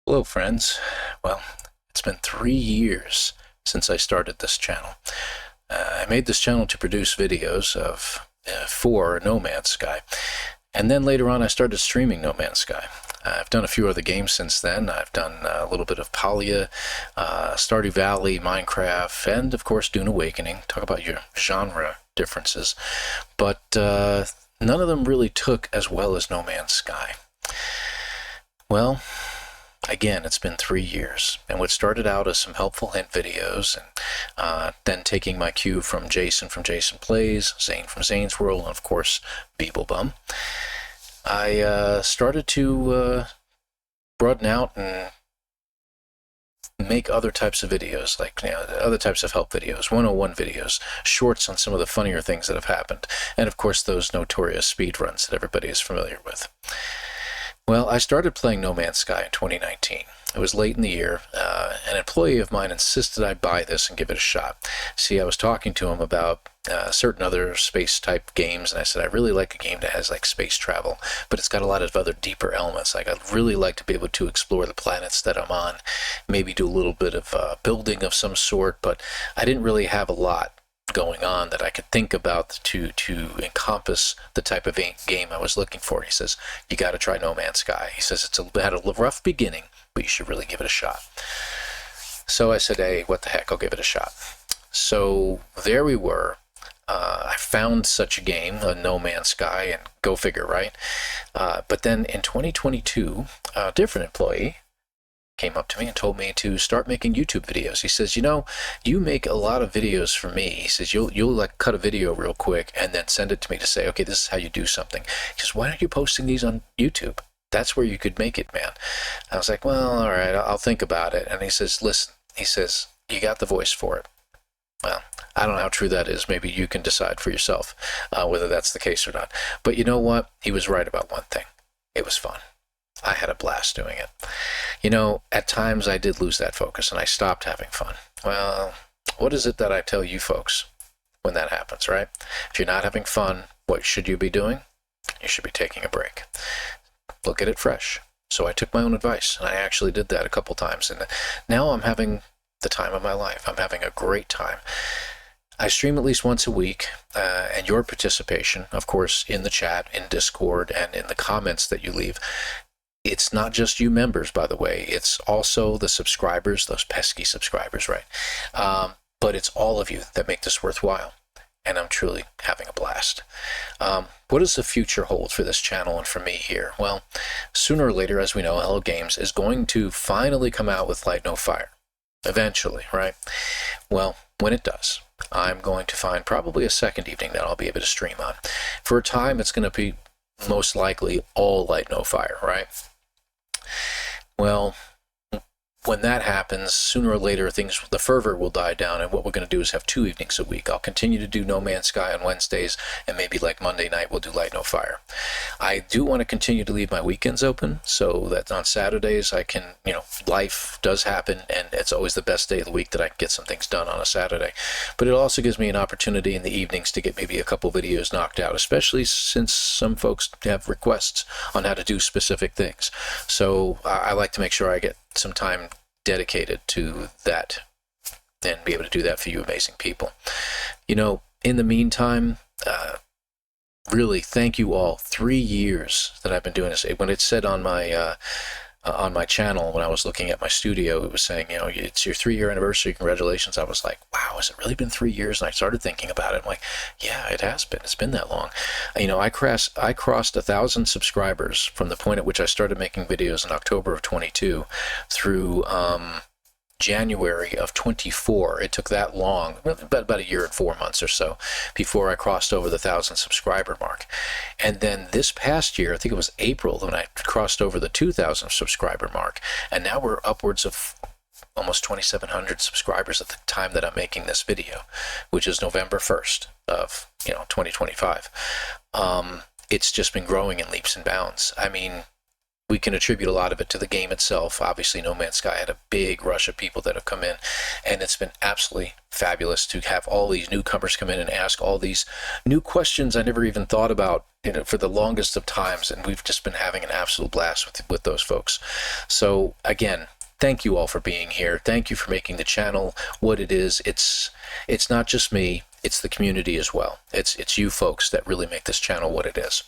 Hello, friends. Well, it's been 3 years since I started this channel. I made this channel to produce videos for No Man's Sky, and then later on I started streaming No Man's Sky. I've done a few other games since then. I've done a little bit of Palia, Stardew Valley, Minecraft, and of course Dune Awakening. Talk about your genre differences. But none of them really took as well as No Man's Sky. Well, again, it's been 3 years, and what started out as some helpful hint videos, and then taking my cue from Jason Plays, Zane from Zane's World, and of course Beeblebum, I started to broaden out and make other types of videos, like other types of help videos, 101 videos, shorts on some of the funnier things that have happened, and of course those notorious speed runs that everybody is familiar with. Well, I started playing No Man's Sky in 2019. It was late in the year. An employee of mine insisted I buy this and give it a shot. See, I was talking to him about certain other space-type games, and I said, I really like a game that has like space travel, but it's got a lot of other deeper elements. Like, I'd really like to be able to explore the planets that I'm on, maybe do a little bit of building of some sort, but I didn't really have a lot going on that I could think about to encompass the type of game I was looking for. He says, you got to try No Man's Sky. He says, it had a rough beginning, but you should really give it a shot. So I said, hey, what the heck, I'll give it a shot. So there we were. I found such a game, a No Man's Sky, and go figure, right? But then in 2022, a different employee came up to me and told me to start making YouTube videos. He says, you make a lot of videos for me. He says, you'll like cut a video real quick and then send it to me to say, okay, this is how you do something. He says, why aren't you posting these on YouTube? That's where you could make it, man. I was like, well, all right, I'll think about it. And he says, listen, he says, you got the voice for it. Well, I don't know how true that is. Maybe you can decide for yourself whether that's the case or not. But you know what? He was right about one thing. It was fun. I had a blast doing it. At times I did lose that focus and I stopped having fun. Well, what is it that I tell you folks when that happens, right? If you're not having fun, what should you be doing? You should be taking a break. Look at it fresh. So I took my own advice, and I actually did that a couple times, and now I'm having the time of my life. I'm having a great time. I stream at least once a week, and your participation, of course, in the chat, in Discord, and in the comments that you leave. It's not just you members, by the way. It's also the subscribers, those pesky subscribers, right? But it's all of you that make this worthwhile, and I'm truly having a blast. What does the future hold for this channel and for me here? Well, sooner or later, as we know, Hello Games is going to finally come out with Light No Fire. Eventually, right? Well, when it does, I'm going to find probably a second evening that I'll be able to stream on. For a time, it's going to be most likely all Light No Fire, right? Well, when that happens, sooner or later, the fervor will die down, and what we're going to do is have 2 evenings a week. I'll continue to do No Man's Sky on Wednesdays, and maybe like Monday night, we'll do Light No Fire. I do want to continue to leave my weekends open, so that on Saturdays I can, life does happen, and it's always the best day of the week that I can get some things done on a Saturday. But it also gives me an opportunity in the evenings to get maybe a couple videos knocked out, especially since some folks have requests on how to do specific things. So I like to make sure I get some time dedicated to that and be able to do that for you amazing people. In the meantime, really thank you all. 3 years that I've been doing this. When it said on my channel, when I was looking at my studio, it was saying, it's your 3-year anniversary, congratulations. I was like, wow, has it really been 3 years? And I started thinking about it. I'm like, yeah, it has been. It's been that long. I crossed 1,000 subscribers from the point at which I started making videos in October of 22 through January of 24. It took that long, about a year and 4 months or so, before I crossed over the 1,000 subscriber mark. And then this past year, I think it was April, when I crossed over the 2,000 subscriber mark. And now we're upwards of almost 2,700 subscribers at the time that I'm making this video, which is November 1st of 2025. It's just been growing in leaps and bounds. I mean, we can attribute a lot of it to the game itself. Obviously, No Man's Sky had a big rush of people that have come in, and it's been absolutely fabulous to have all these newcomers come in and ask all these new questions I never even thought about, for the longest of times, and we've just been having an absolute blast with those folks. So again, thank you all for being here. Thank you for making the channel what it is. It's not just me, it's the community as well. It's you folks that really make this channel what it is.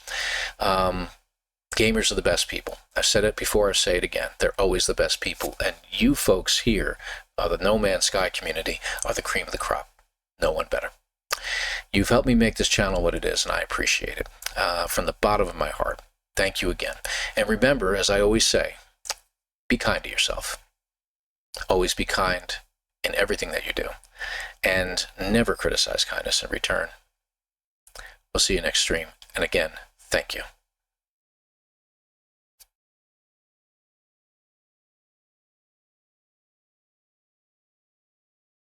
Gamers are the best people. I've said it before, I say it again. They're always the best people. And you folks here, the No Man's Sky community, are the cream of the crop. No one better. You've helped me make this channel what it is, and I appreciate it. From the bottom of my heart, thank you again. And remember, as I always say, be kind to yourself. Always be kind in everything that you do. And never criticize kindness in return. We'll see you next stream. And again, thank you.